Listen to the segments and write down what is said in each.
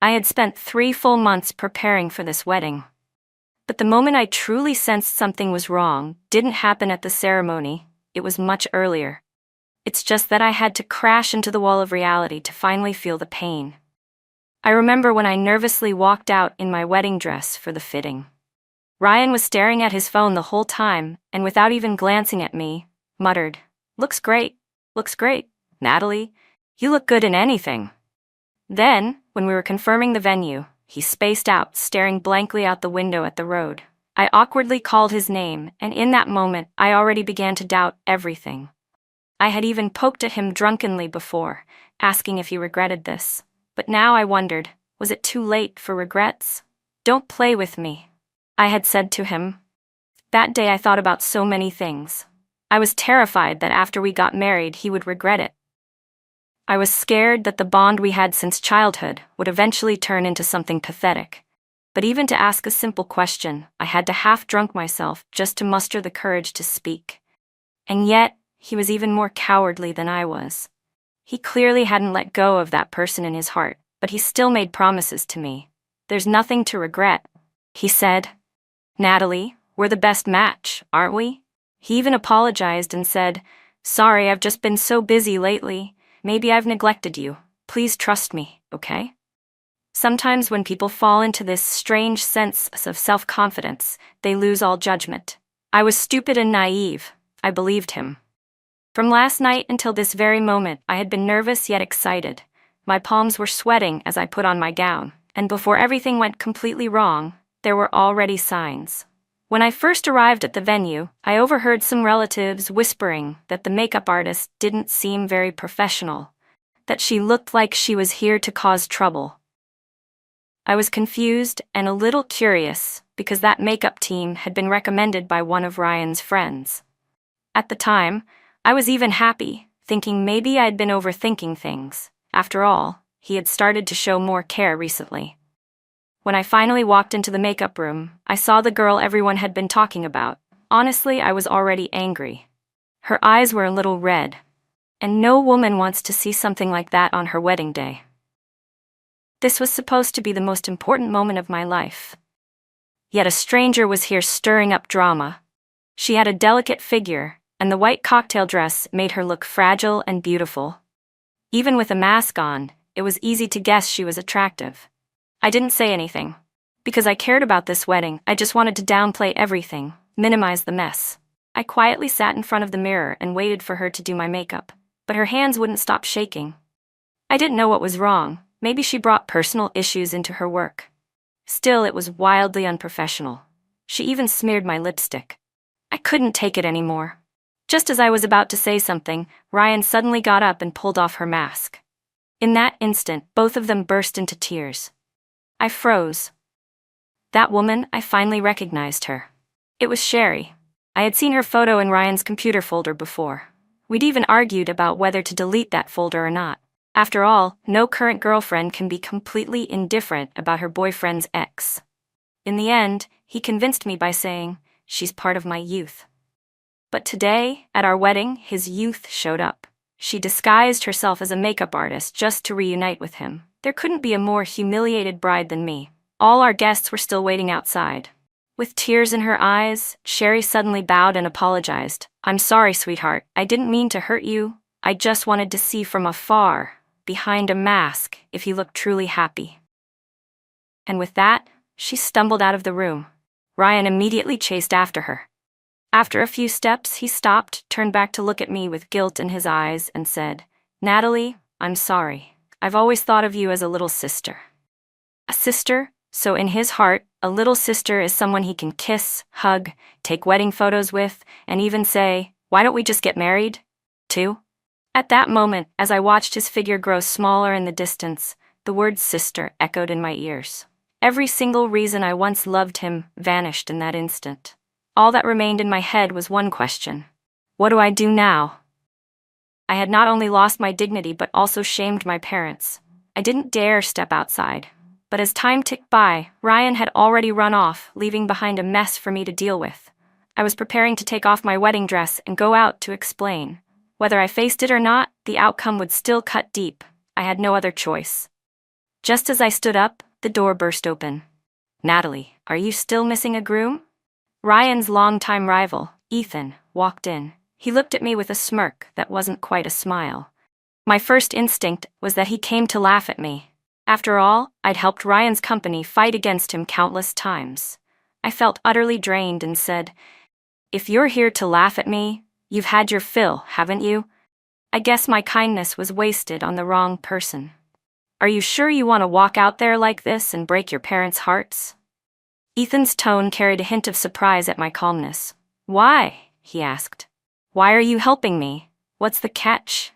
I had spent 3 full months preparing for this wedding. But the moment I truly sensed something was wrong didn't happen at the ceremony, it was much earlier. It's just that I had to crash into the wall of reality to finally feel the pain. I remember when I nervously walked out in my wedding dress for the fitting. Ryan was staring at his phone the whole time, and without even glancing at me, muttered, looks great, Natalie, you look good in anything." Then, when we were confirming the venue, he spaced out, staring blankly out the window at the road. I awkwardly called his name, and in that moment, I already began to doubt everything. I had even poked at him drunkenly before, asking if he regretted this. But now I wondered, was it too late for regrets? "Don't play with me," I had said to him. That day I thought about so many things. I was terrified that after we got married he would regret it. I was scared that the bond we had since childhood would eventually turn into something pathetic. But even to ask a simple question, I had to half-drunk myself just to muster the courage to speak. And yet, he was even more cowardly than I was. He clearly hadn't let go of that person in his heart, but he still made promises to me. "There's nothing to regret," he said. "Natalie, we're the best match, aren't we?" He even apologized and said, "Sorry, I've just been so busy lately. Maybe I've neglected you. Please trust me, okay?" Sometimes when people fall into this strange sense of self-confidence, they lose all judgment. I was stupid and naive. I believed him. From last night until this very moment, I had been nervous yet excited. My palms were sweating as I put on my gown, and before everything went completely wrong, there were already signs. When I first arrived at the venue, I overheard some relatives whispering that the makeup artist didn't seem very professional, that she looked like she was here to cause trouble. I was confused and a little curious because that makeup team had been recommended by one of Ryan's friends. At the time, I was even happy, thinking maybe I'd been overthinking things. After all, he had started to show more care recently. When I finally walked into the makeup room, I saw the girl everyone had been talking about. Honestly, I was already angry. Her eyes were a little red, and no woman wants to see something like that on her wedding day. This was supposed to be the most important moment of my life. Yet a stranger was here stirring up drama. She had a delicate figure, and the white cocktail dress made her look fragile and beautiful. Even with a mask on, it was easy to guess she was attractive. I didn't say anything. Because I cared about this wedding, I just wanted to downplay everything, minimize the mess. I quietly sat in front of the mirror and waited for her to do my makeup, but her hands wouldn't stop shaking. I didn't know what was wrong. Maybe she brought personal issues into her work. Still, it was wildly unprofessional. She even smeared my lipstick. I couldn't take it anymore. Just as I was about to say something, Ryan suddenly got up and pulled off her mask. In that instant, both of them burst into tears. I froze. That woman, I finally recognized her. It was Sherry. I had seen her photo in Ryan's computer folder before. We'd even argued about whether to delete that folder or not. After all, no current girlfriend can be completely indifferent about her boyfriend's ex. In the end, he convinced me by saying, "She's part of my youth." But today, at our wedding, his youth showed up. She disguised herself as a makeup artist just to reunite with him. There couldn't be a more humiliated bride than me. All our guests were still waiting outside. With tears in her eyes, Sherry suddenly bowed and apologized. "I'm sorry, sweetheart. I didn't mean to hurt you. I just wanted to see from afar, behind a mask, if you looked truly happy." And with that, she stumbled out of the room. Ryan immediately chased after her. After a few steps, he stopped, turned back to look at me with guilt in his eyes, and said, "Natalie, I'm sorry. I've always thought of you as a little sister." A sister? So in his heart, a little sister is someone he can kiss, hug, take wedding photos with, and even say, "Why don't we just get married?" to? At that moment, as I watched his figure grow smaller in the distance, the word sister echoed in my ears. Every single reason I once loved him vanished in that instant. All that remained in my head was one question. What do I do now? I had not only lost my dignity but also shamed my parents. I didn't dare step outside. But as time ticked by, Ryan had already run off, leaving behind a mess for me to deal with. I was preparing to take off my wedding dress and go out to explain. Whether I faced it or not, the outcome would still cut deep. I had no other choice. Just as I stood up, the door burst open. "Natalie, are you still missing a groom?" Ryan's longtime rival, Ethan, walked in. He looked at me with a smirk that wasn't quite a smile. My first instinct was that he came to laugh at me. After all, I'd helped Ryan's company fight against him countless times. I felt utterly drained and said, "If you're here to laugh at me, you've had your fill, haven't you? I guess my kindness was wasted on the wrong person. Are you sure you want to walk out there like this and break your parents' hearts?" Ethan's tone carried a hint of surprise at my calmness. "Why?" he asked. "Why are you helping me? What's the catch?"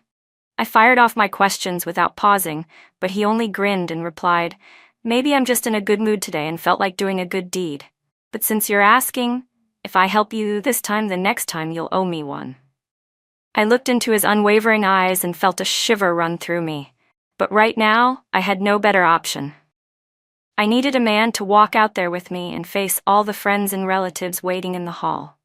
I fired off my questions without pausing, but he only grinned and replied, "Maybe I'm just in a good mood today and felt like doing a good deed. But since you're asking, if I help you this time, the next time you'll owe me one." I looked into his unwavering eyes and felt a shiver run through me. But right now, I had no better option. I needed a man to walk out there with me and face all the friends and relatives waiting in the hall.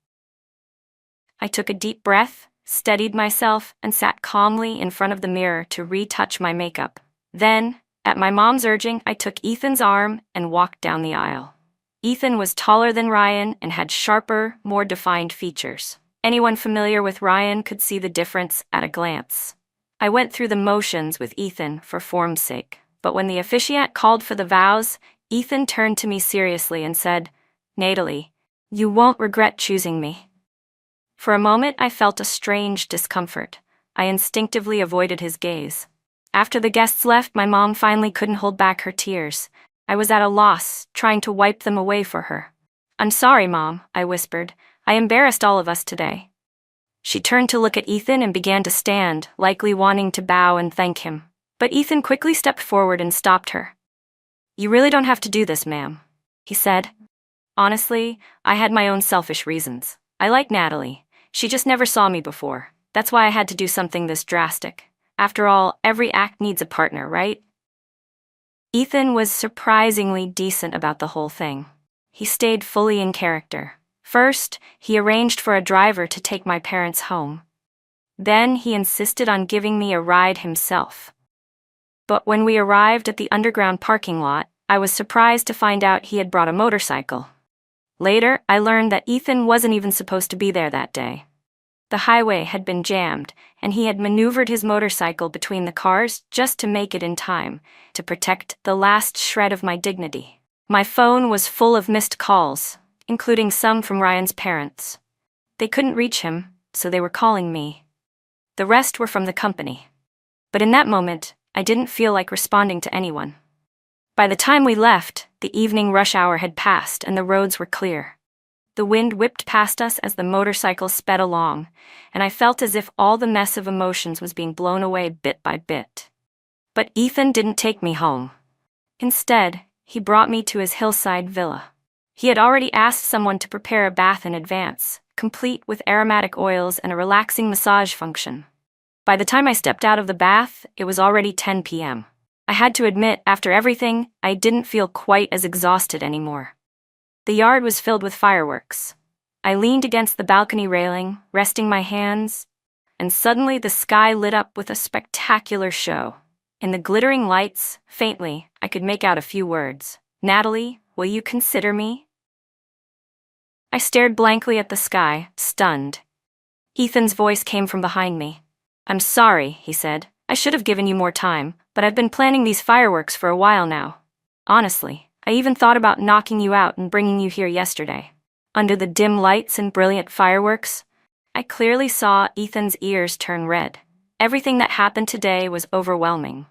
I took a deep breath, steadied myself, and sat calmly in front of the mirror to retouch my makeup. Then, at my mom's urging, I took Ethan's arm and walked down the aisle. Ethan was taller than Ryan and had sharper, more defined features. Anyone familiar with Ryan could see the difference at a glance. I went through the motions with Ethan for form's sake, but when the officiant called for the vows, Ethan turned to me seriously and said, "Natalie, you won't regret choosing me." For a moment, I felt a strange discomfort. I instinctively avoided his gaze. After the guests left, my mom finally couldn't hold back her tears. I was at a loss, trying to wipe them away for her. "I'm sorry, Mom," I whispered. "I embarrassed all of us today." She turned to look at Ethan and began to stand, likely wanting to bow and thank him. But Ethan quickly stepped forward and stopped her. "You really don't have to do this, ma'am," he said. "Honestly, I had my own selfish reasons. I like Natalie. She just never saw me before. That's why I had to do something this drastic. After all, every act needs a partner, right?" Ethan was surprisingly decent about the whole thing. He stayed fully in character. First, he arranged for a driver to take my parents home. Then he insisted on giving me a ride himself. But when we arrived at the underground parking lot, I was surprised to find out he had brought a motorcycle. Later, I learned that Ethan wasn't even supposed to be there that day. The highway had been jammed, and he had maneuvered his motorcycle between the cars just to make it in time, to protect the last shred of my dignity. My phone was full of missed calls, including some from Ryan's parents. They couldn't reach him, so they were calling me. The rest were from the company. But in that moment, I didn't feel like responding to anyone. By the time we left, the evening rush hour had passed and the roads were clear. The wind whipped past us as the motorcycle sped along, and I felt as if all the mess of emotions was being blown away bit by bit. But Ethan didn't take me home. Instead, he brought me to his hillside villa. He had already asked someone to prepare a bath in advance, complete with aromatic oils and a relaxing massage function. By the time I stepped out of the bath, it was already 10 p.m. I had to admit, after everything, I didn't feel quite as exhausted anymore. The yard was filled with fireworks. I leaned against the balcony railing, resting my hands, and suddenly the sky lit up with a spectacular show. In the glittering lights, faintly, I could make out a few words. "Natalie, will you consider me?" I stared blankly at the sky, stunned. Ethan's voice came from behind me. "I'm sorry," he said. "I should have given you more time, but I've been planning these fireworks for a while now. Honestly, I even thought about knocking you out and bringing you here yesterday." Under the dim lights and brilliant fireworks, I clearly saw Ethan's ears turn red. Everything that happened today was overwhelming.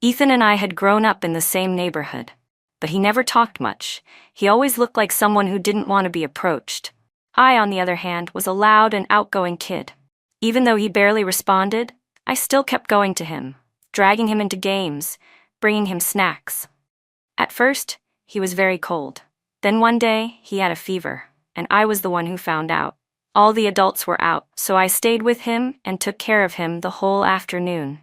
Ethan and I had grown up in the same neighborhood, but he never talked much. He always looked like someone who didn't want to be approached. I, on the other hand, was a loud and outgoing kid. Even though he barely responded, I still kept going to him, dragging him into games, bringing him snacks. At first, he was very cold. Then one day, he had a fever, and I was the one who found out. All the adults were out, so I stayed with him and took care of him the whole afternoon.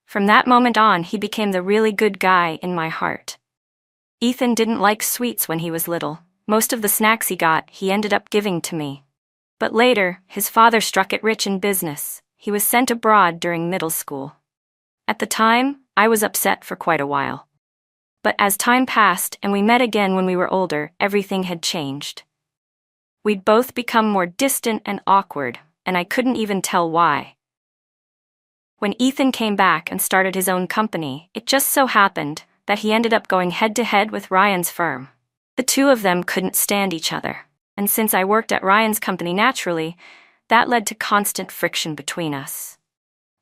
From that moment on, he became the really good guy in my heart. Ethan didn't like sweets when he was little. Most of the snacks he got, he ended up giving to me. But later, his father struck it rich in business. He was sent abroad during middle school. At the time, I was upset for quite a while. But as time passed and we met again when we were older, everything had changed. We'd both become more distant and awkward, and I couldn't even tell why. When Ethan came back and started his own company, it just so happened that he ended up going head-to-head with Ryan's firm. The two of them couldn't stand each other, and since I worked at Ryan's company naturally, that led to constant friction between us.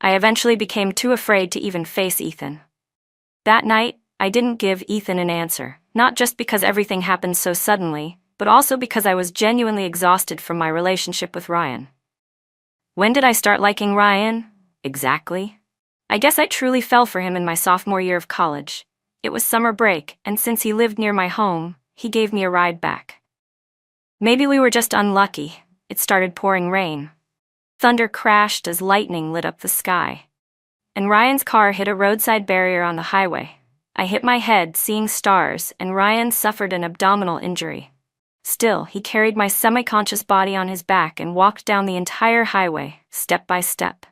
I eventually became too afraid to even face Ethan. That night, I didn't give Ethan an answer, not just because everything happened so suddenly, but also because I was genuinely exhausted from my relationship with Ryan. When did I start liking Ryan? Exactly. I guess I truly fell for him in my sophomore year of college. It was summer break, and since he lived near my home, he gave me a ride back. Maybe we were just unlucky. It started pouring rain. Thunder crashed as lightning lit up the sky. And Ryan's car hit a roadside barrier on the highway. I hit my head, seeing stars, and Ryan suffered an abdominal injury. Still, he carried my semi-conscious body on his back and walked down the entire highway, step by step.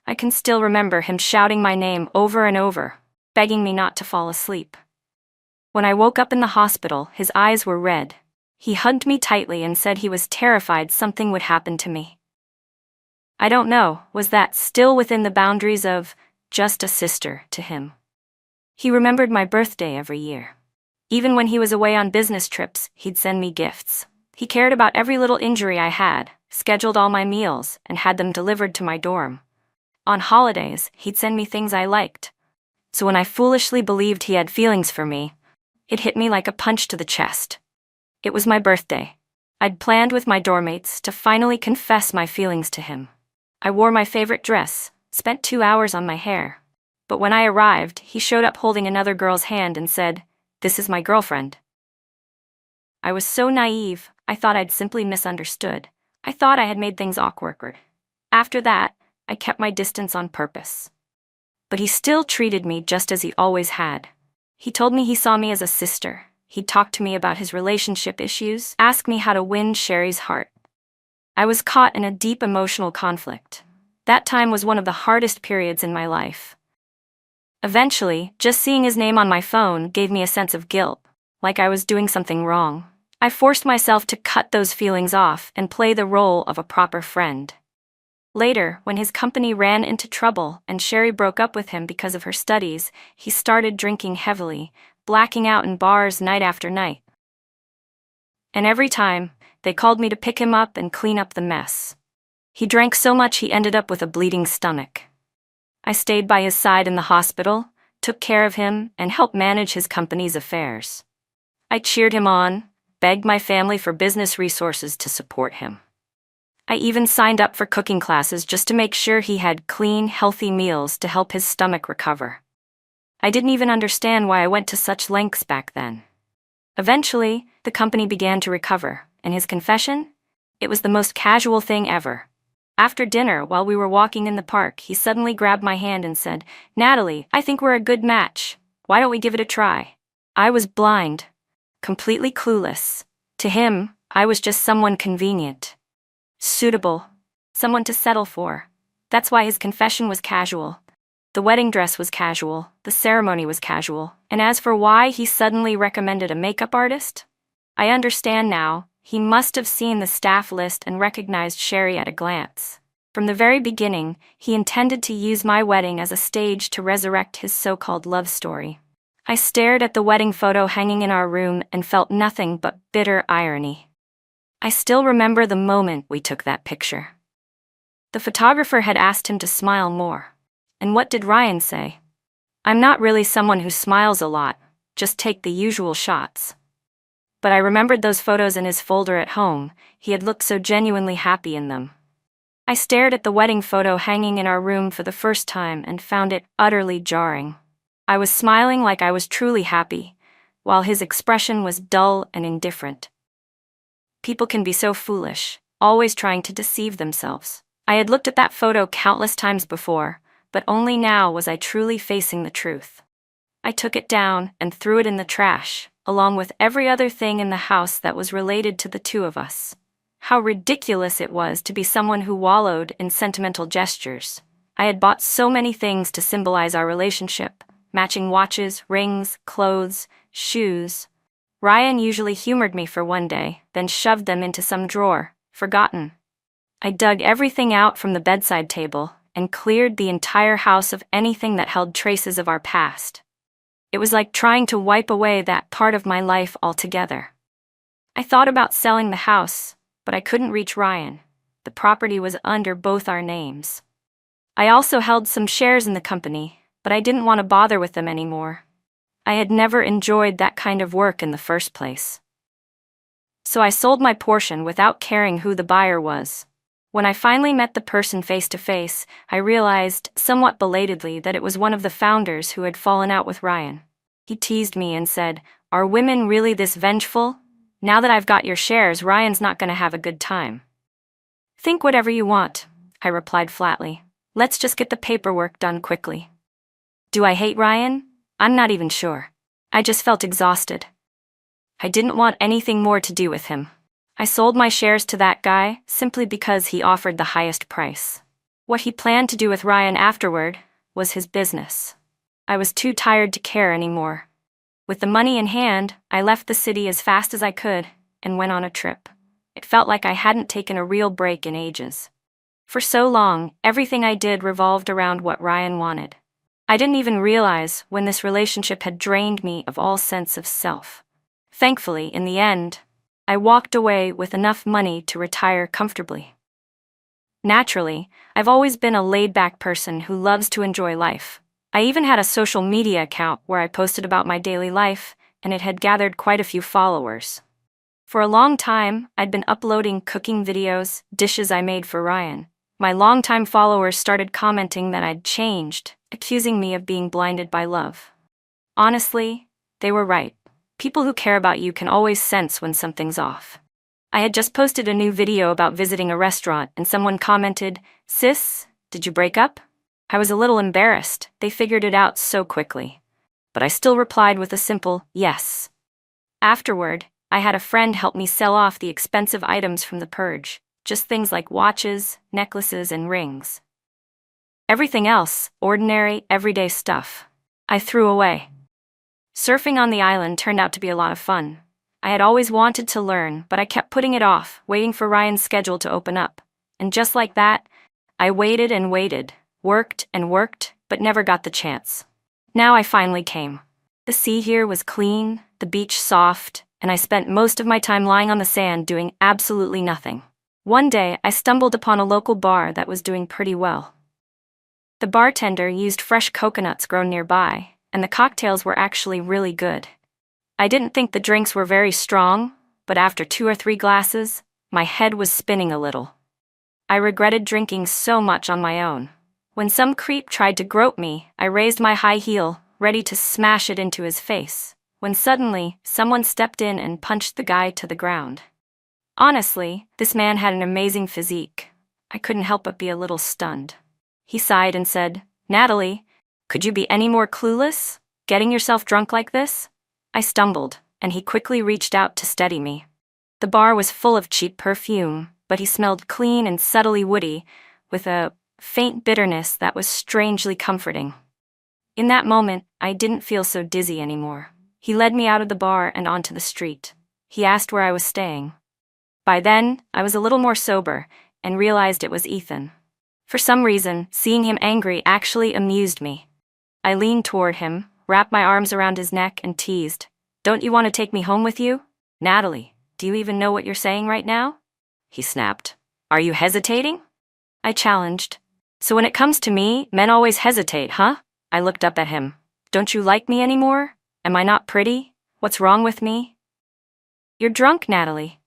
I can still remember him shouting my name over and over, begging me not to fall asleep. When I woke up in the hospital, his eyes were red. He hugged me tightly and said he was terrified something would happen to me. I don't know, was that still within the boundaries of just a sister to him? He remembered my birthday every year. Even when he was away on business trips, he'd send me gifts. He cared about every little injury I had, scheduled all my meals, and had them delivered to my dorm. On holidays, he'd send me things I liked. So when I foolishly believed he had feelings for me, it hit me like a punch to the chest. It was my birthday. I'd planned with my dormmates to finally confess my feelings to him. I wore my favorite dress, spent 2 hours on my hair. But when I arrived, he showed up holding another girl's hand and said, "This is my girlfriend." I was so naive, I thought I'd simply misunderstood. I thought I had made things awkward. After that, I kept my distance on purpose. But he still treated me just as he always had. He told me he saw me as a sister. He'd talk to me about his relationship issues, ask me how to win Sherry's heart. I was caught in a deep emotional conflict. That time was one of the hardest periods in my life. Eventually, just seeing his name on my phone gave me a sense of guilt, like I was doing something wrong. I forced myself to cut those feelings off and play the role of a proper friend. Later, when his company ran into trouble and Sherry broke up with him because of her studies, he started drinking heavily, blacking out in bars night after night. And every time, they called me to pick him up and clean up the mess. He drank so much he ended up with a bleeding stomach. I stayed by his side in the hospital, took care of him, and helped manage his company's affairs. I cheered him on, begged my family for business resources to support him. I even signed up for cooking classes just to make sure he had clean, healthy meals to help his stomach recover. I didn't even understand why I went to such lengths back then. Eventually, the company began to recover, and his confession? It was the most casual thing ever. After dinner, while we were walking in the park, he suddenly grabbed my hand and said, "Natalie, I think we're a good match. Why don't we give it a try?" I was blind, completely clueless. To him, I was just someone convenient, suitable, someone to settle for. That's why his confession was casual. The wedding dress was casual, the ceremony was casual, and as for why he suddenly recommended a makeup artist, I understand now. He must have seen the staff list and recognized Sherry at a glance. From the very beginning, he intended to use my wedding as a stage to resurrect his so-called love story. I stared at the wedding photo hanging in our room and felt nothing but bitter irony. I still remember the moment we took that picture. The photographer had asked him to smile more. And what did Ryan say? "I'm not really someone who smiles a lot, just take the usual shots." But I remembered those photos in his folder at home. He had looked so genuinely happy in them. I stared at the wedding photo hanging in our room for the first time and found it utterly jarring. I was smiling like I was truly happy, while his expression was dull and indifferent. People can be so foolish, always trying to deceive themselves. I had looked at that photo countless times before, but only now was I truly facing the truth. I took it down and threw it in the trash, along with every other thing in the house that was related to the two of us. How ridiculous it was to be someone who wallowed in sentimental gestures. I had bought so many things to symbolize our relationship, matching watches, rings, clothes, shoes. Ryan usually humored me for one day, then shoved them into some drawer, forgotten. I dug everything out from the bedside table and cleared the entire house of anything that held traces of our past. It was like trying to wipe away that part of my life altogether. I thought about selling the house, but I couldn't reach Ryan. The property was under both our names. I also held some shares in the company, but I didn't want to bother with them anymore. I had never enjoyed that kind of work in the first place. So I sold my portion without caring who the buyer was. When I finally met the person face to face, I realized, somewhat belatedly, that it was one of the founders who had fallen out with Ryan. He teased me and said, "Are women really this vengeful? Now that I've got your shares, Ryan's not going to have a good time." "Think whatever you want," I replied flatly. "Let's just get the paperwork done quickly." Do I hate Ryan? I'm not even sure. I just felt exhausted. I didn't want anything more to do with him. I sold my shares to that guy simply because he offered the highest price. What he planned to do with Ryan afterward was his business. I was too tired to care anymore. With the money in hand, I left the city as fast as I could and went on a trip. It felt like I hadn't taken a real break in ages. For so long, everything I did revolved around what Ryan wanted. I didn't even realize when this relationship had drained me of all sense of self. Thankfully, in the end, I walked away with enough money to retire comfortably. Naturally, I've always been a laid-back person who loves to enjoy life. I even had a social media account where I posted about my daily life, and it had gathered quite a few followers. For a long time, I'd been uploading cooking videos, dishes I made for Ryan. My longtime followers started commenting that I'd changed, accusing me of being blinded by love. Honestly, they were right. People who care about you can always sense when something's off. I had just posted a new video about visiting a restaurant and someone commented, "Sis, did you break up?" I was a little embarrassed. They figured it out so quickly. But I still replied with a simple yes. Afterward, I had a friend help me sell off the expensive items from the purge, just things like watches, necklaces, and rings. Everything else, ordinary, everyday stuff, I threw away. Surfing on the island turned out to be a lot of fun. I had always wanted to learn, but I kept putting it off, waiting for Ryan's schedule to open up. And just like that, I waited and waited, worked and worked, but never got the chance. Now I finally came. The sea here was clean, the beach soft, and I spent most of my time lying on the sand doing absolutely nothing. One day, I stumbled upon a local bar that was doing pretty well. The bartender used fresh coconuts grown nearby, and the cocktails were actually really good. I didn't think the drinks were very strong, but after 2 or 3 glasses, my head was spinning a little. I regretted drinking so much on my own. When some creep tried to grope me, I raised my high heel, ready to smash it into his face, when suddenly, someone stepped in and punched the guy to the ground. Honestly, this man had an amazing physique. I couldn't help but be a little stunned. He sighed and said, "Natalie, could you be any more clueless? Getting yourself drunk like this?" I stumbled, and he quickly reached out to steady me. The bar was full of cheap perfume, but he smelled clean and subtly woody, with a faint bitterness that was strangely comforting. In that moment, I didn't feel so dizzy anymore. He led me out of the bar and onto the street. He asked where I was staying. By then, I was a little more sober, and realized it was Ethan. For some reason, seeing him angry actually amused me. I leaned toward him, wrapped my arms around his neck, and teased, "Don't you want to take me home with you? Natalie, do you even know what you're saying right now?" He snapped. "Are you hesitating?" I challenged. "So when it comes to me, men always hesitate, huh?" I looked up at him. "Don't you like me anymore? Am I not pretty? What's wrong with me?" "You're drunk, Natalie."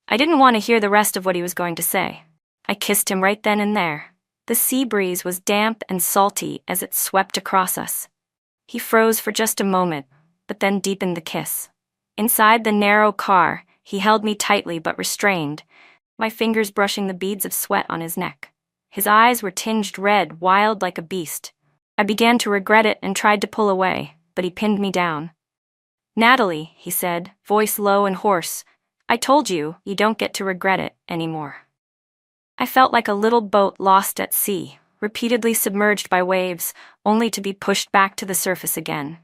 I didn't want to hear the rest of what he was going to say. I kissed him right then and there. The sea breeze was damp and salty as it swept across us. He froze for just a moment, but then deepened the kiss. Inside the narrow car, he held me tightly but restrained, my fingers brushing the beads of sweat on his neck. His eyes were tinged red, wild like a beast. I began to regret it and tried to pull away, but he pinned me down. "Natalie," he said, voice low and hoarse, "I told you, you don't get to regret it anymore." I felt like a little boat lost at sea, repeatedly submerged by waves, only to be pushed back to the surface again.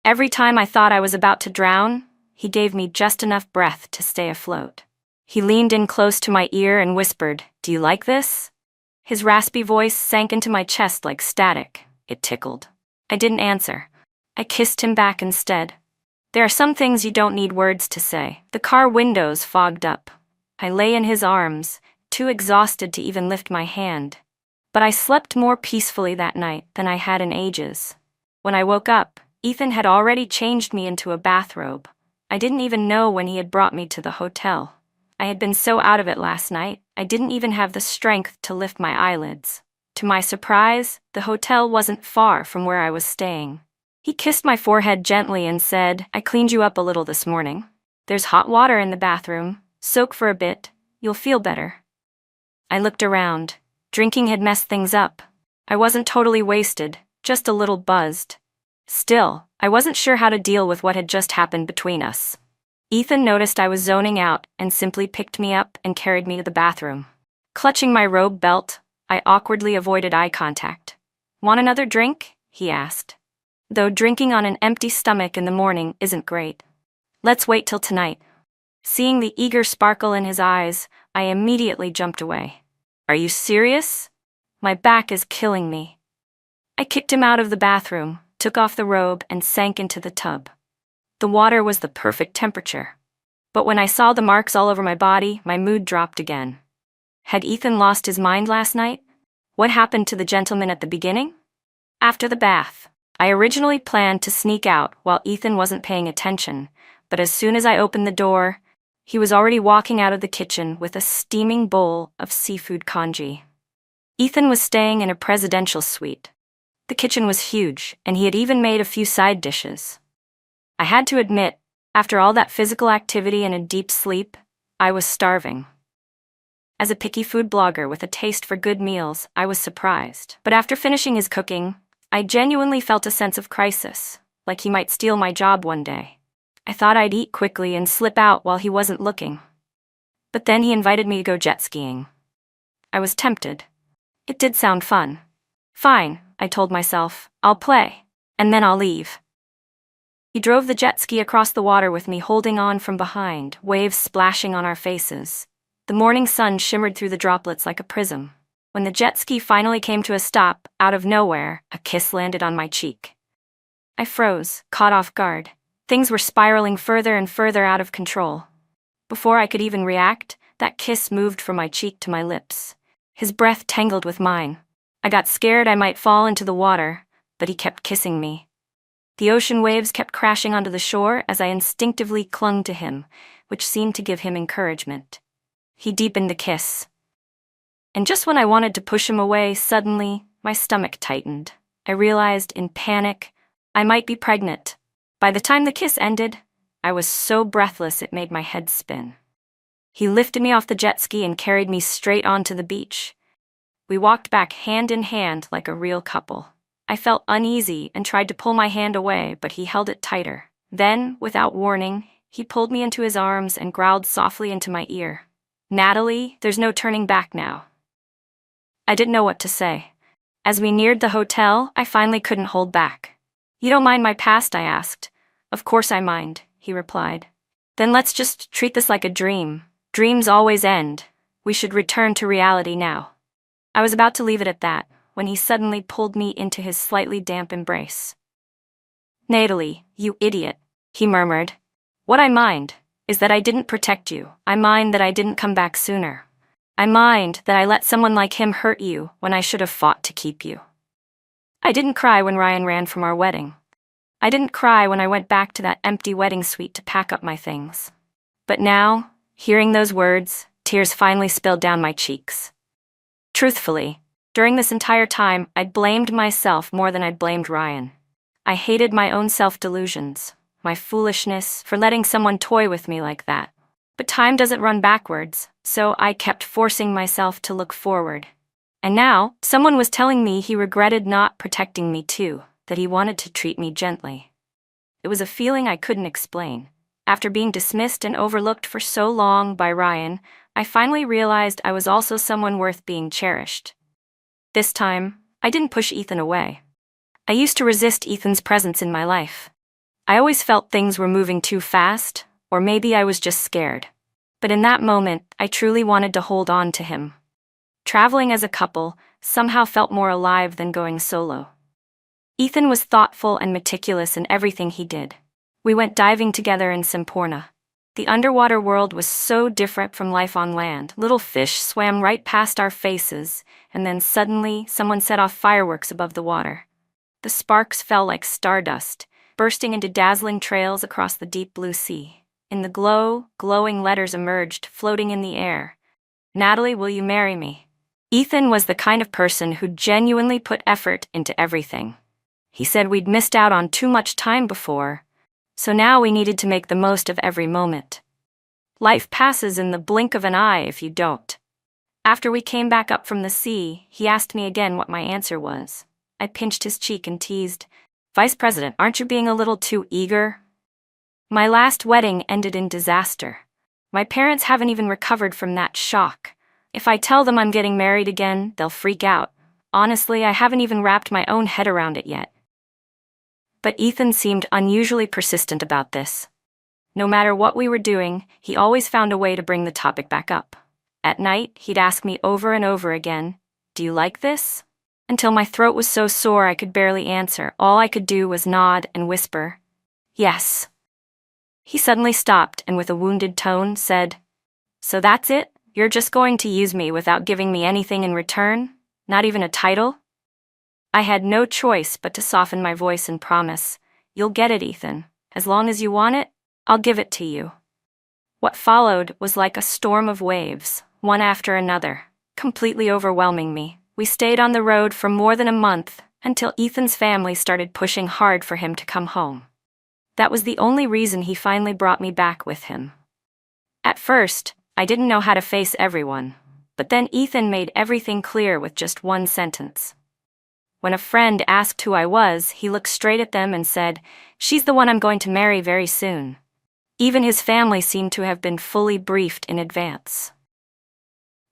Every time I thought I was about to drown, he gave me just enough breath to stay afloat. He leaned in close to my ear and whispered, "Do you like this?" His raspy voice sank into my chest like static. It tickled. I didn't answer. I kissed him back instead. There are some things you don't need words to say. The car windows fogged up. I lay in his arms, too exhausted to even lift my hand. But I slept more peacefully that night than I had in ages. When I woke up, Ethan had already changed me into a bathrobe. I didn't even know when he had brought me to the hotel. I had been so out of it last night, I didn't even have the strength to lift my eyelids. To my surprise, the hotel wasn't far from where I was staying. He kissed my forehead gently and said, "I cleaned you up a little this morning. There's hot water in the bathroom. Soak for a bit. You'll feel better." I looked around. Drinking had messed things up. I wasn't totally wasted, just a little buzzed. Still, I wasn't sure how to deal with what had just happened between us. Ethan noticed I was zoning out and simply picked me up and carried me to the bathroom. Clutching my robe belt, I awkwardly avoided eye contact. "Want another drink?" he asked. Though drinking on an empty stomach in the morning isn't great. "Let's wait till tonight." Seeing the eager sparkle in his eyes, I immediately jumped away. "Are you serious? My back is killing me." I kicked him out of the bathroom, took off the robe, and sank into the tub. The water was the perfect temperature. But when I saw the marks all over my body, my mood dropped again. Had Ethan lost his mind last night? What happened to the gentleman at the beginning? After the bath, I originally planned to sneak out while Ethan wasn't paying attention, but as soon as I opened the door, he was already walking out of the kitchen with a steaming bowl of seafood congee. Ethan was staying in a presidential suite. The kitchen was huge, and he had even made a few side dishes. I had to admit, after all that physical activity and a deep sleep, I was starving. As a picky food blogger with a taste for good meals, I was surprised. But after finishing his cooking, I genuinely felt a sense of crisis, like he might steal my job one day. I thought I'd eat quickly and slip out while he wasn't looking. But then he invited me to go jet skiing. I was tempted. It did sound fun. "Fine," I told myself, "I'll play, and then I'll leave." He drove the jet ski across the water with me, holding on from behind, waves splashing on our faces. The morning sun shimmered through the droplets like a prism. When the jet ski finally came to a stop, out of nowhere, a kiss landed on my cheek. I froze, caught off guard. Things were spiraling further and further out of control. Before I could even react, that kiss moved from my cheek to my lips. His breath tangled with mine. I got scared I might fall into the water, but he kept kissing me. The ocean waves kept crashing onto the shore as I instinctively clung to him, which seemed to give him encouragement. He deepened the kiss. And just when I wanted to push him away, suddenly, my stomach tightened. I realized, in panic, I might be pregnant. By the time the kiss ended, I was so breathless it made my head spin. He lifted me off the jet ski and carried me straight onto the beach. We walked back hand in hand like a real couple. I felt uneasy and tried to pull my hand away, but he held it tighter. Then, without warning, he pulled me into his arms and growled softly into my ear. "Natalie, there's no turning back now." I didn't know what to say. As we neared the hotel, I finally couldn't hold back. "You don't mind my past?" I asked. "Of course I mind," he replied. "Then let's just treat this like a dream. Dreams always end. We should return to reality now." I was about to leave it at that, when he suddenly pulled me into his slightly damp embrace. "Natalie, you idiot," he murmured. "What I mind is that I didn't protect you. I mind that I didn't come back sooner. I mind that I let someone like him hurt you when I should have fought to keep you." I didn't cry when Ryan ran from our wedding. I didn't cry when I went back to that empty wedding suite to pack up my things. But now, hearing those words, tears finally spilled down my cheeks. Truthfully, during this entire time, I'd blamed myself more than I'd blamed Ryan. I hated my own self-delusions, my foolishness for letting someone toy with me like that. But time doesn't run backwards, so I kept forcing myself to look forward. And now, someone was telling me he regretted not protecting me too, that he wanted to treat me gently. It was a feeling I couldn't explain. After being dismissed and overlooked for so long by Ryan, I finally realized I was also someone worth being cherished. This time, I didn't push Ethan away. I used to resist Ethan's presence in my life. I always felt things were moving too fast, or maybe I was just scared. But in that moment, I truly wanted to hold on to him. Traveling as a couple somehow felt more alive than going solo. Ethan was thoughtful and meticulous in everything he did. We went diving together in Semporna. The underwater world was so different from life on land. Little fish swam right past our faces, and then suddenly someone set off fireworks above the water. The sparks fell like stardust, bursting into dazzling trails across the deep blue sea. In the glow, glowing letters emerged, floating in the air. "Natalie, will you marry me?" Ethan was the kind of person who genuinely put effort into everything. He said we'd missed out on too much time before, so now we needed to make the most of every moment. Life passes in the blink of an eye if you don't. After we came back up from the sea, he asked me again what my answer was. I pinched his cheek and teased, "Vice President, aren't you being a little too eager?" My last wedding ended in disaster. My parents haven't even recovered from that shock. If I tell them I'm getting married again, they'll freak out. Honestly, I haven't even wrapped my own head around it yet. But Ethan seemed unusually persistent about this. No matter what we were doing, he always found a way to bring the topic back up. At night, he'd ask me over and over again, "Do you like this?" Until my throat was so sore I could barely answer. All I could do was nod and whisper, "Yes." He suddenly stopped and with a wounded tone said, "So that's it? You're just going to use me without giving me anything in return? Not even a title?" I had no choice but to soften my voice and promise, "You'll get it, Ethan. As long as you want it, I'll give it to you." What followed was like a storm of waves, one after another, completely overwhelming me. We stayed on the road for more than a month, until Ethan's family started pushing hard for him to come home. That was the only reason he finally brought me back with him. At first, I didn't know how to face everyone, but then Ethan made everything clear with just one sentence. When a friend asked who I was, he looked straight at them and said, "She's the one I'm going to marry very soon." Even his family seemed to have been fully briefed in advance.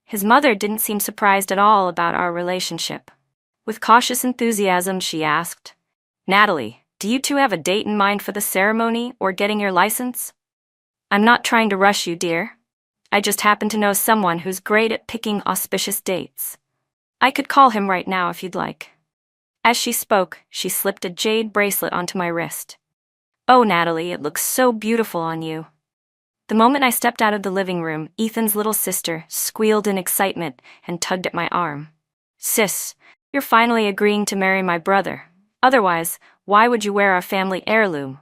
His mother didn't seem surprised at all about our relationship. With cautious enthusiasm, she asked, "Natalie, do you two have a date in mind for the ceremony or getting your license?" "I'm not trying to rush you, dear. I just happen to know someone who's great at picking auspicious dates. I could call him right now if you'd like." As she spoke, she slipped a jade bracelet onto my wrist. "Oh, Natalie, it looks so beautiful on you." The moment I stepped out of the living room, Ethan's little sister squealed in excitement and tugged at my arm. "Sis, you're finally agreeing to marry my brother. Otherwise, why would you wear our family heirloom?"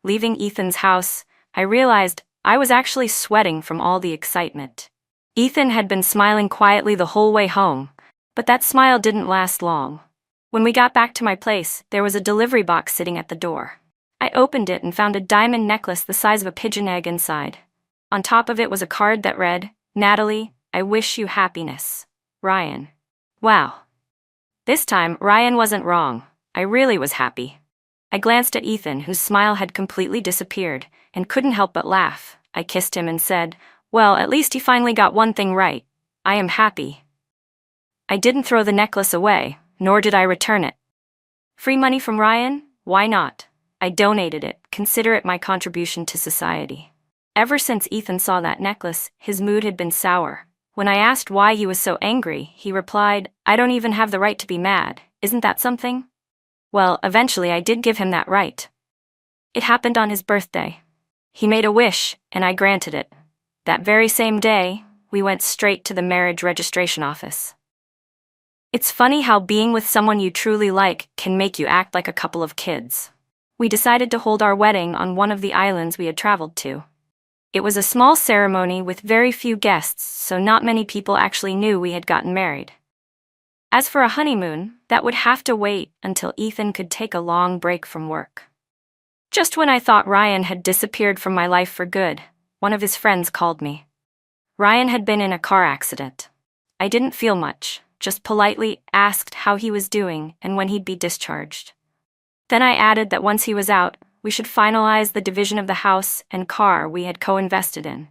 Leaving Ethan's house, I realized I was actually sweating from all the excitement. Ethan had been smiling quietly the whole way home, but that smile didn't last long. When we got back to my place, there was a delivery box sitting at the door. I opened it and found a diamond necklace the size of a pigeon egg inside. On top of it was a card that read, "Natalie, I wish you happiness. Ryan." Wow. This time, Ryan wasn't wrong. I really was happy. I glanced at Ethan, whose smile had completely disappeared, and couldn't help but laugh. I kissed him and said, "Well, at least he finally got one thing right. I am happy." I didn't throw the necklace away, nor did I return it. Free money from Ryan? Why not? I donated it, consider it my contribution to society. Ever since Ethan saw that necklace, his mood had been sour. When I asked why he was so angry, he replied, "I don't even have the right to be mad. Isn't that something?" Well, eventually I did give him that right. It happened on his birthday. He made a wish, and I granted it. That very same day, we went straight to the marriage registration office. It's funny how being with someone you truly like can make you act like a couple of kids. We decided to hold our wedding on one of the islands we had traveled to. It was a small ceremony with very few guests, so not many people actually knew we had gotten married. As for a honeymoon, that would have to wait until Ethan could take a long break from work. Just when I thought Ryan had disappeared from my life for good, one of his friends called me. Ryan had been in a car accident. I didn't feel much, just politely asked how he was doing and when he'd be discharged. Then I added that once he was out, we should finalize the division of the house and car we had co-invested in.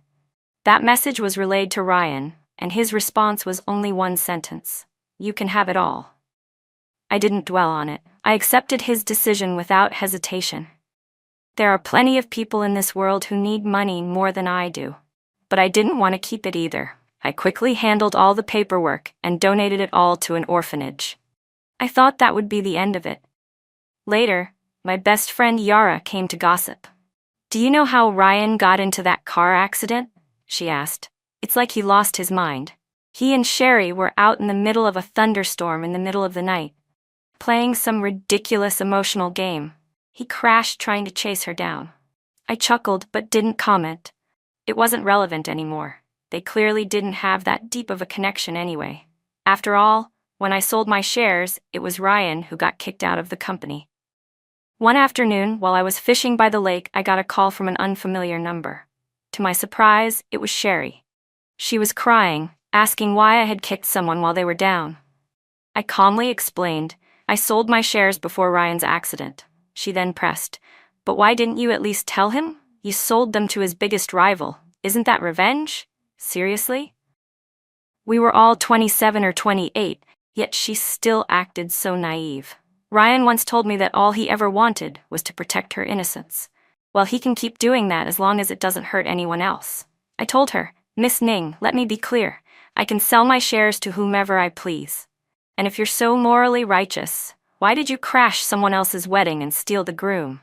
That message was relayed to Ryan, and his response was only one sentence. you can have it all. I didn't dwell on it. I accepted his decision without hesitation. There are plenty of people in this world who need money more than I do. But I didn't want to keep it either. I quickly handled all the paperwork and donated it all to an orphanage. I thought that would be the end of it. Later, my best friend Yara came to gossip. "Do you know how Ryan got into that car accident?" she asked. "It's like he lost his mind. He and Sherry were out in the middle of a thunderstorm in the middle of the night, playing some ridiculous emotional game. He crashed trying to chase her down." I chuckled but didn't comment. It wasn't relevant anymore. They clearly didn't have that deep of a connection anyway. After all, when I sold my shares, it was Ryan who got kicked out of the company. One afternoon, while I was fishing by the lake, I got a call from an unfamiliar number. To my surprise, it was Sherry. She was crying, asking why I had kicked someone while they were down. I calmly explained, "I sold my shares before Ryan's accident." She then pressed, "But why didn't you at least tell him? You sold them to his biggest rival. Isn't that revenge? Seriously?" We were all 27 or 28, yet she still acted so naive. Ryan once told me that all he ever wanted was to protect her innocence. Well, he can keep doing that as long as it doesn't hurt anyone else. I told her, "Miss Ning, let me be clear. I can sell my shares to whomever I please. And if you're so morally righteous, why did you crash someone else's wedding and steal the groom?"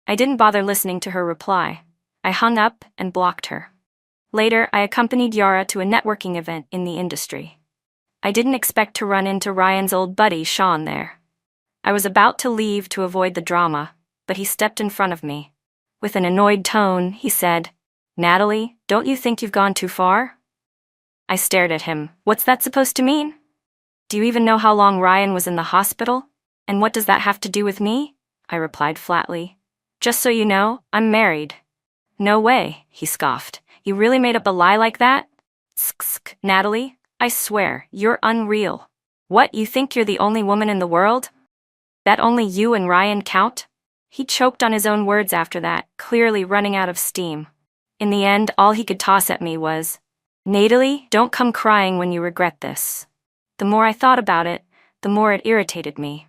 I didn't bother listening to her reply. I hung up and blocked her. Later, I accompanied Yara to a networking event in the industry. I didn't expect to run into Ryan's old buddy, Sean, there. I was about to leave to avoid the drama, but he stepped in front of me. With an annoyed tone, he said, "Natalie, don't you think you've gone too far?" I stared at him. "What's that supposed to mean? Do you even know how long Ryan was in the hospital? And what does that have to do with me?" I replied flatly. "Just so you know, I'm married." "No way," he scoffed. "You really made up a lie like that?" "Tsk, Natalie, I swear, you're unreal. What, you think you're the only woman in the world? That only you and Ryan count?" He choked on his own words after that, clearly running out of steam. In the end, all he could toss at me was, "Natalie, don't come crying when you regret this." The more I thought about it, the more it irritated me.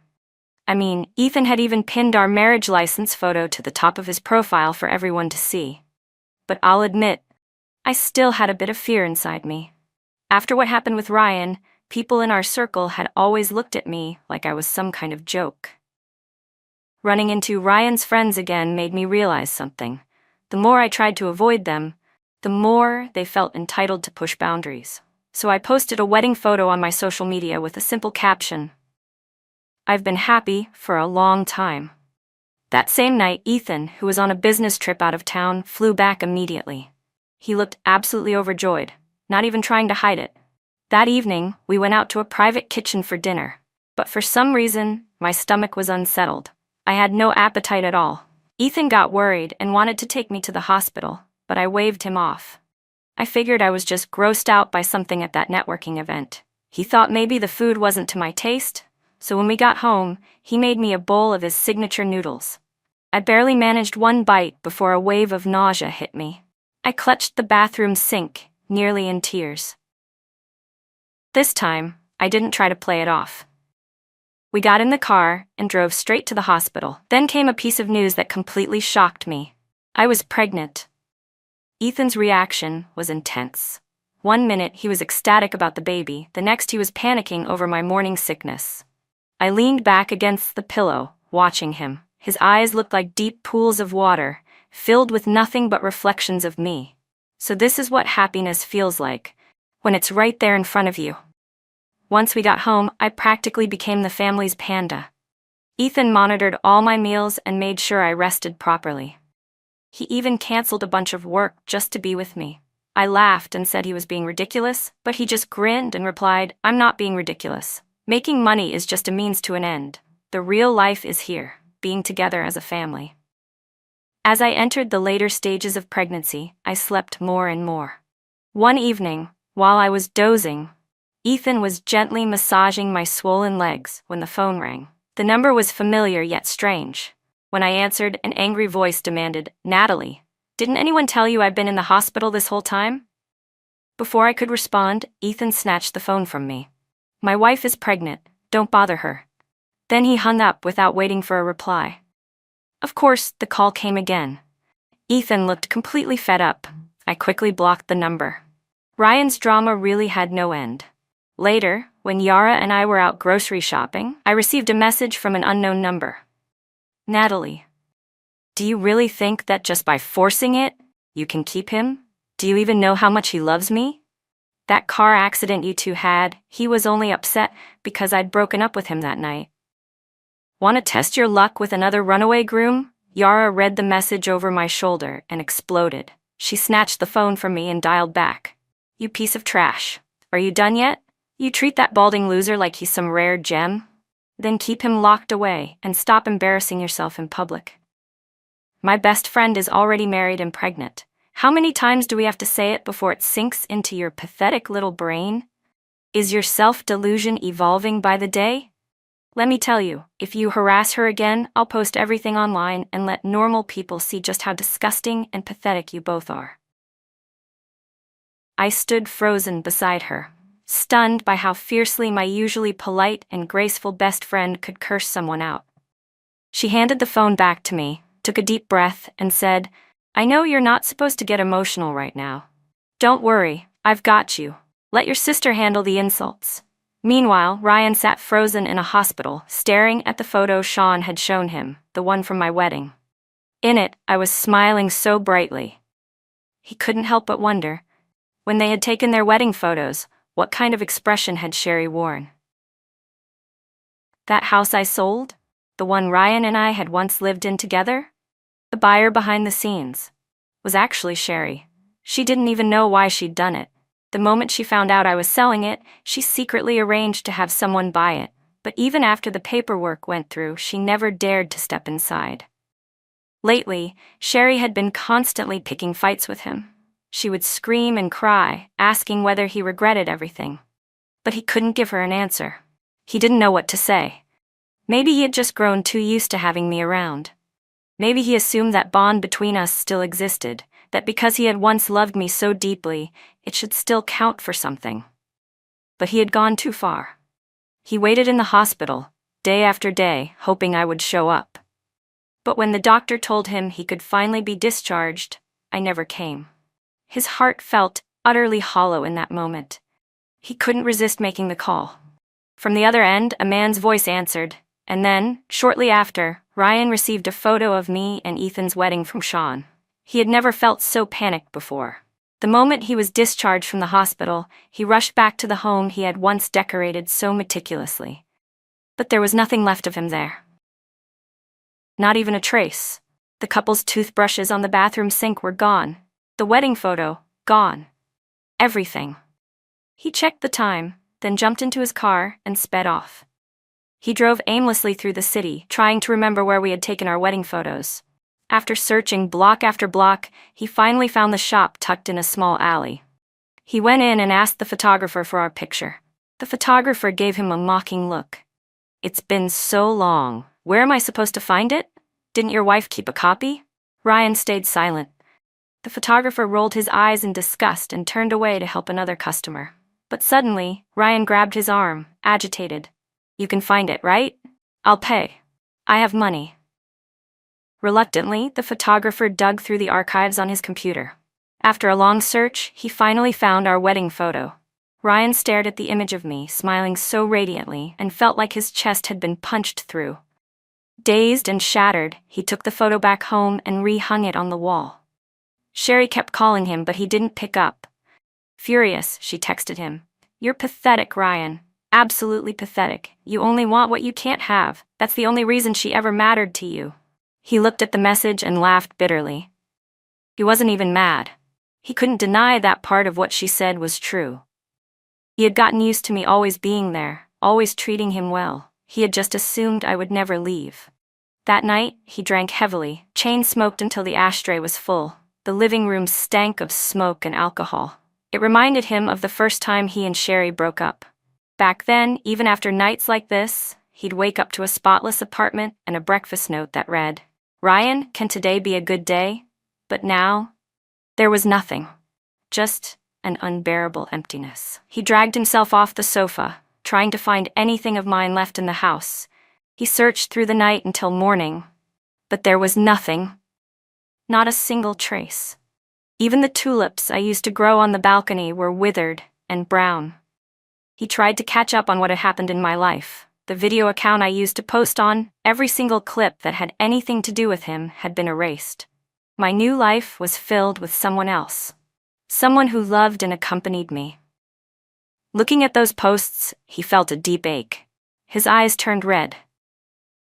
I mean, Ethan had even pinned our marriage license photo to the top of his profile for everyone to see. But I'll admit, I still had a bit of fear inside me. After what happened with Ryan, people in our circle had always looked at me like I was some kind of joke. Running into Ryan's friends again made me realize something. The more I tried to avoid them, the more they felt entitled to push boundaries. So I posted a wedding photo on my social media with a simple caption, "I've been happy for a long time." That same night, Ethan, who was on a business trip out of town, flew back immediately. He looked absolutely overjoyed, not even trying to hide it. That evening, we went out to a private kitchen for dinner, but for some reason, my stomach was unsettled. I had no appetite at all. Ethan got worried and wanted to take me to the hospital, but I waved him off. I figured I was just grossed out by something at that networking event. He thought maybe the food wasn't to my taste, so when we got home, he made me a bowl of his signature noodles. I barely managed one bite before a wave of nausea hit me. I clutched the bathroom sink, nearly in tears. This time, I didn't try to play it off. We got in the car and drove straight to the hospital. Then came a piece of news that completely shocked me. I was pregnant. Ethan's reaction was intense. One minute he was ecstatic about the baby, the next he was panicking over my morning sickness. I leaned back against the pillow, watching him. His eyes looked like deep pools of water, filled with nothing but reflections of me. So this is what happiness feels like, when it's right there in front of you. Once we got home, I practically became the family's panda. Ethan monitored all my meals and made sure I rested properly. He even canceled a bunch of work just to be with me. I laughed and said he was being ridiculous, but he just grinned and replied, "I'm not being ridiculous. Making money is just a means to an end. The real life is here, being together as a family." As I entered the later stages of pregnancy, I slept more and more. One evening, while I was dozing, Ethan was gently massaging my swollen legs when the phone rang. The number was familiar yet strange. When I answered, an angry voice demanded, "Natalie, didn't anyone tell you I've been in the hospital this whole time?" Before I could respond, Ethan snatched the phone from me. My wife is pregnant, don't bother her. Then he hung up without waiting for a reply. Of course, the call came again. Ethan looked completely fed up. I quickly blocked the number. Ryan's drama really had no end. Later, when Yara and I were out grocery shopping, I received a message from an unknown number. Natalie, do you really think that just by forcing it, you can keep him? Do you even know how much he loves me? That car accident you two had, he was only upset because I'd broken up with him that night. Want to test your luck with another runaway groom? Yara read the message over my shoulder and exploded. She snatched the phone from me and dialed back. You piece of trash. Are you done yet? You treat that balding loser like he's some rare gem? Then keep him locked away and stop embarrassing yourself in public. My best friend is already married and pregnant. How many times do we have to say it before it sinks into your pathetic little brain? Is your self-delusion evolving by the day? Let me tell you, if you harass her again, I'll post everything online and let normal people see just how disgusting and pathetic you both are. I stood frozen beside her, stunned by how fiercely my usually polite and graceful best friend could curse someone out. She handed the phone back to me, took a deep breath, and said, I know you're not supposed to get emotional right now. Don't worry, I've got you. Let your sister handle the insults. Meanwhile, Ryan sat frozen in a hospital, staring at the photo Sean had shown him, the one from my wedding. In it, I was smiling so brightly. He couldn't help but wonder, when they had taken their wedding photos, what kind of expression had Sherry worn? That house I sold? The one Ryan and I had once lived in together? The buyer behind the scenes was actually Sherry. She didn't even know why she'd done it. The moment she found out I was selling it, she secretly arranged to have someone buy it, but even after the paperwork went through, she never dared to step inside. Lately, Sherry had been constantly picking fights with him. She would scream and cry, asking whether he regretted everything. But he couldn't give her an answer. He didn't know what to say. Maybe he had just grown too used to having me around. Maybe he assumed that bond between us still existed, that because he had once loved me so deeply, it should still count for something. But he had gone too far. He waited in the hospital, day after day, hoping I would show up. But when the doctor told him he could finally be discharged, I never came. His heart felt utterly hollow in that moment. He couldn't resist making the call. From the other end, a man's voice answered, and then, shortly after, Ryan received a photo of me and Ethan's wedding from Sean. He had never felt so panicked before. The moment he was discharged from the hospital, he rushed back to the home he had once decorated so meticulously. But there was nothing left of him there. Not even a trace. The couple's toothbrushes on the bathroom sink were gone. The wedding photo, gone. Everything. He checked the time, then jumped into his car and sped off. He drove aimlessly through the city, trying to remember where we had taken our wedding photos. After searching block after block, he finally found the shop tucked in a small alley. He went in and asked the photographer for our picture. The photographer gave him a mocking look. It's been so long. Where am I supposed to find it? Didn't your wife keep a copy? Ryan stayed silent. The photographer rolled his eyes in disgust and turned away to help another customer. But suddenly, Ryan grabbed his arm, agitated. You can find it, right? I'll pay. I have money. Reluctantly, the photographer dug through the archives on his computer. After a long search, he finally found our wedding photo. Ryan stared at the image of me, smiling so radiantly, and felt like his chest had been punched through. Dazed and shattered, he took the photo back home and rehung it on the wall. Sherry kept calling him, but he didn't pick up. Furious, she texted him. You're pathetic, Ryan. Absolutely pathetic. You only want what you can't have. That's the only reason she ever mattered to you. He looked at the message and laughed bitterly. He wasn't even mad. He couldn't deny that part of what she said was true. He had gotten used to me always being there, always treating him well. He had just assumed I would never leave. That night, he drank heavily, chain-smoked until the ashtray was full. The living room stank of smoke and alcohol. It reminded him of the first time he and Sherry broke up. Back then, even after nights like this, he'd wake up to a spotless apartment and a breakfast note that read, Ryan, can today be a good day? But now, there was nothing. Just an unbearable emptiness. He dragged himself off the sofa, trying to find anything of mine left in the house. He searched through the night until morning, but there was nothing. Not a single trace. Even the tulips I used to grow on the balcony were withered and brown. He tried to catch up on what had happened in my life. The video account I used to post on, every single clip that had anything to do with him had been erased. My new life was filled with someone else. Someone who loved and accompanied me. Looking at those posts, he felt a deep ache. His eyes turned red.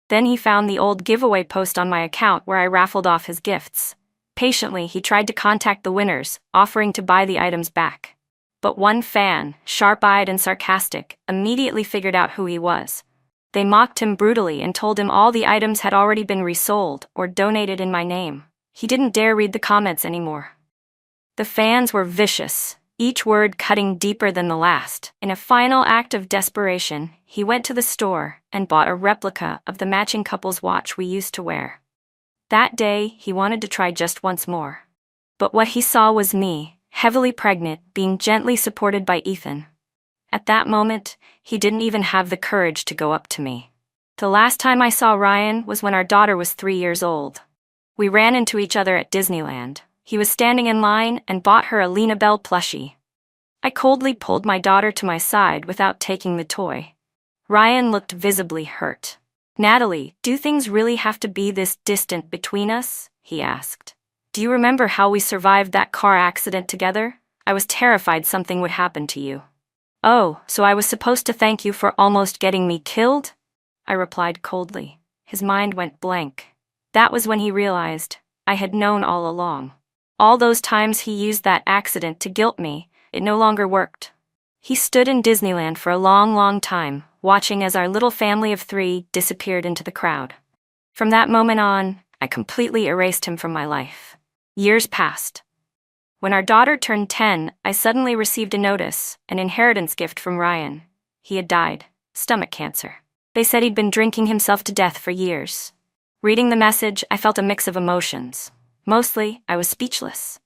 Then he found the old giveaway post on my account where I raffled off his gifts. Patiently, he tried to contact the winners, offering to buy the items back. But one fan, sharp-eyed and sarcastic, immediately figured out who he was. They mocked him brutally and told him all the items had already been resold or donated in my name. He didn't dare read the comments anymore. The fans were vicious, each word cutting deeper than the last. In a final act of desperation, he went to the store and bought a replica of the matching couple's watch we used to wear. That day, he wanted to try just once more. But what he saw was me, heavily pregnant, being gently supported by Ethan. At that moment, he didn't even have the courage to go up to me. The last time I saw Ryan was when our daughter was 3 years old. We ran into each other at Disneyland. He was standing in line and bought her a Lena Bell plushie. I coldly pulled my daughter to my side without taking the toy. Ryan looked visibly hurt. "Natalie, do things really have to be this distant between us?" he asked. "Do you remember how we survived that car accident together? I was terrified something would happen to you." "Oh, so I was supposed to thank you for almost getting me killed?" I replied coldly. His mind went blank. That was when he realized I had known all along. All those times he used that accident to guilt me, it no longer worked. He stood in Disneyland for a long, long time, watching as our little family of 3 disappeared into the crowd. From that moment on, I completely erased him from my life. Years passed. When our daughter turned 10, I suddenly received a notice, an inheritance gift from Ryan. He had died, stomach cancer. They said he'd been drinking himself to death for years. Reading the message, I felt a mix of emotions. Mostly, I was speechless.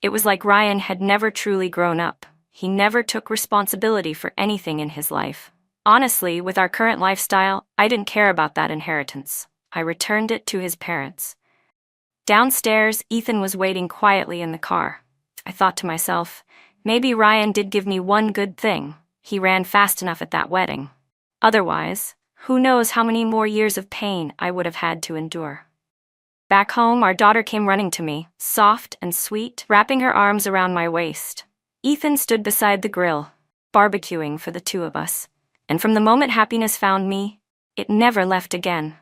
It was like Ryan had never truly grown up. He never took responsibility for anything in his life. Honestly, with our current lifestyle, I didn't care about that inheritance. I returned it to his parents. Downstairs, Ethan was waiting quietly in the car. I thought to myself, maybe Ryan did give me one good thing. He ran fast enough at that wedding. Otherwise, who knows how many more years of pain I would have had to endure. Back home, our daughter came running to me, soft and sweet, wrapping her arms around my waist. Ethan stood beside the grill, barbecuing for the 2 of us. And from the moment happiness found me, it never left again.